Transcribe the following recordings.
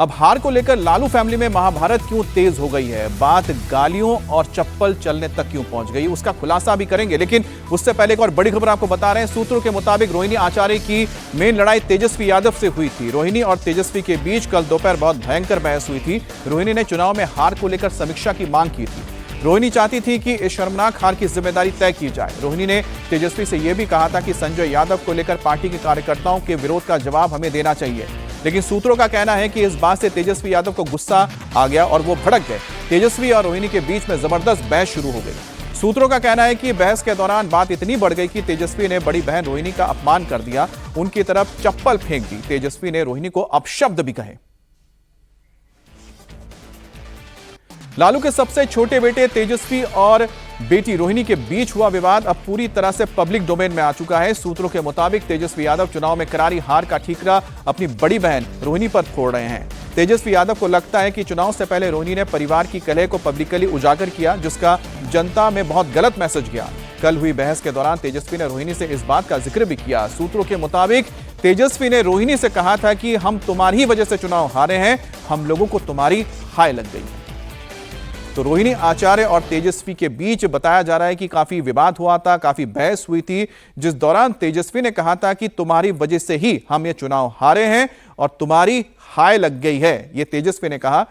अब हार को लेकर लालू फैमिली में महाभारत क्यों तेज हो गई है, बात गालियों और चप्पल चलने तक क्यों पहुंच गई, उसका खुलासा भी करेंगे। लेकिन उससे पहले एक और बड़ी खबर आपको बता रहे हैं। सूत्रों के मुताबिक रोहिणी आचार्य की मेन लड़ाई तेजस्वी यादव से हुई थी। रोहिणी और तेजस्वी के बीच कल दोपहर बहुत भयंकर बहस हुई थी। रोहिणी ने चुनाव में हार को लेकर समीक्षा की मांग की थी। रोहिणी चाहती थी कि इस शर्मनाक हार की जिम्मेदारी तय की जाए। रोहिणी ने तेजस्वी से यह भी कहा था कि संजय यादव को लेकर पार्टी के कार्यकर्ताओं के विरोध का जवाब हमें देना चाहिए। लेकिन सूत्रों का कहना है कि इस बात से तेजस्वी यादव को गुस्सा आ गया और वो भड़क गए। तेजस्वी और रोहिणी के बीच में जबरदस्त बहस शुरू हो गई। सूत्रों का कहना है कि बहस के दौरान बात इतनी बढ़ गई कि तेजस्वी ने बड़ी बहन रोहिणी का अपमान कर दिया, उनकी तरफ चप्पल फेंक दी। तेजस्वी ने रोहिणी को अपशब्द भी कहे। लालू के सबसे छोटे बेटे तेजस्वी और बेटी रोहिणी के बीच हुआ विवाद अब पूरी तरह से पब्लिक डोमेन में आ चुका है। सूत्रों के मुताबिक तेजस्वी यादव चुनाव में करारी हार का ठीकरा अपनी बड़ी बहन रोहिणी पर फोड़ रहे हैं। तेजस्वी यादव को लगता है कि चुनाव से पहले रोहिणी ने परिवार की कलह को पब्लिकली उजागर किया, जिसका जनता में बहुत गलत मैसेज गया। कल हुई बहस के दौरान तेजस्वी ने रोहिणी से इस बात का जिक्र भी किया। सूत्रों के मुताबिक तेजस्वी ने रोहिणी से कहा था कि हम तुम्हारी वजह से चुनाव हारे हैं, हम लोगों को तुम्हारी हाय लग गई। तो रोहिणी आचार्य और तेजस्वी के बीच बताया जा रहा है कि काफी विवाद हुआ था, काफी बहस हुई थी, जिस दौरान तेजस्वी ने कहा था कि तुम्हारी वजह से ही हम ये चुनाव हारे हैं और तुम्हारी हाय लग गई है, ये तेजस्वी ने कहा।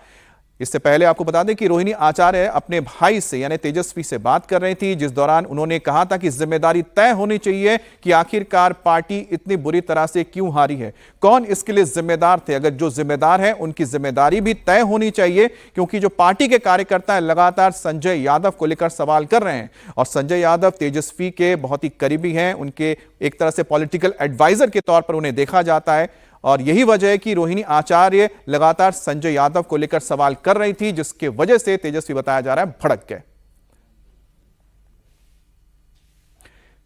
इससे पहले आपको बता दें कि रोहिणी आचार्य अपने भाई से यानी तेजस्वी से बात कर रही थी, जिस दौरान उन्होंने कहा था कि जिम्मेदारी तय होनी चाहिए कि आखिरकार पार्टी इतनी बुरी तरह से क्यों हारी है, कौन इसके लिए जिम्मेदार थे। अगर जो जिम्मेदार है उनकी जिम्मेदारी भी तय होनी चाहिए, क्योंकि जो पार्टी के कार्यकर्ता हैं लगातार संजय यादव को लेकर सवाल कर रहे हैं और संजय यादव तेजस्वी के बहुत ही करीबी हैं, उनके एक तरह से पॉलिटिकल एडवाइजर के तौर पर उन्हें देखा जाता है। और यही वजह है कि रोहिणी आचार्य लगातार संजय यादव को लेकर सवाल कर रही थी, जिसके वजह से तेजस्वी बताया जा रहा है भड़क गए।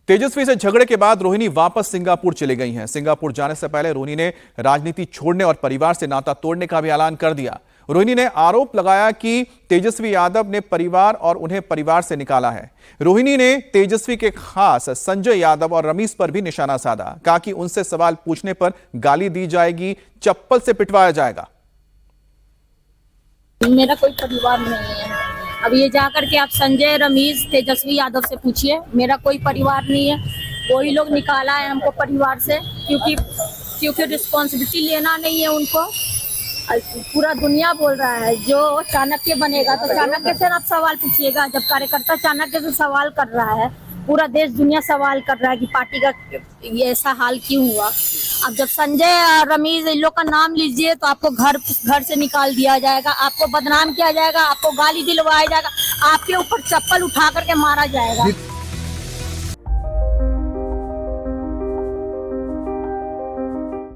तेजस्वी से झगड़े के बाद रोहिणी वापस सिंगापुर चली गई हैं। सिंगापुर जाने से पहले रोहिणी ने राजनीति छोड़ने और परिवार से नाता तोड़ने का भी ऐलान कर दिया। रोहिणी ने आरोप लगाया कि तेजस्वी यादव ने परिवार और उन्हें परिवार से निकाला है। रोहिणी ने तेजस्वी के खास संजय यादव और रमीश पर भी निशाना साधा, कहा कि उनसे सवाल पूछने पर गाली दी जाएगी, चप्पल से पिटवाया जाएगा। मेरा कोई परिवार नहीं है। अब ये जाकर के आप संजय, रमीश, तेजस्वी यादव से पूछिए, मेरा कोई परिवार नहीं है। वही लोग निकाला है हमको परिवार से, क्योंकि रिस्पॉन्सिबिलिटी लेना नहीं है उनको। पूरा दुनिया बोल रहा है जो चाणक्य बनेगा तो चाणक्य से आप सवाल पूछिएगा। जब कार्यकर्ता चाणक्य से सवाल कर रहा है, पूरा देश दुनिया सवाल कर रहा है कि पार्टी का ये ऐसा हाल क्यों हुआ। अब जब संजय और रमीश इन लोग का नाम लीजिए तो आपको घर से निकाल दिया जाएगा, आपको बदनाम किया जाएगा, आपको गाली दिलवाया जाएगा, आपके ऊपर चप्पल उठा करके मारा जाएगा।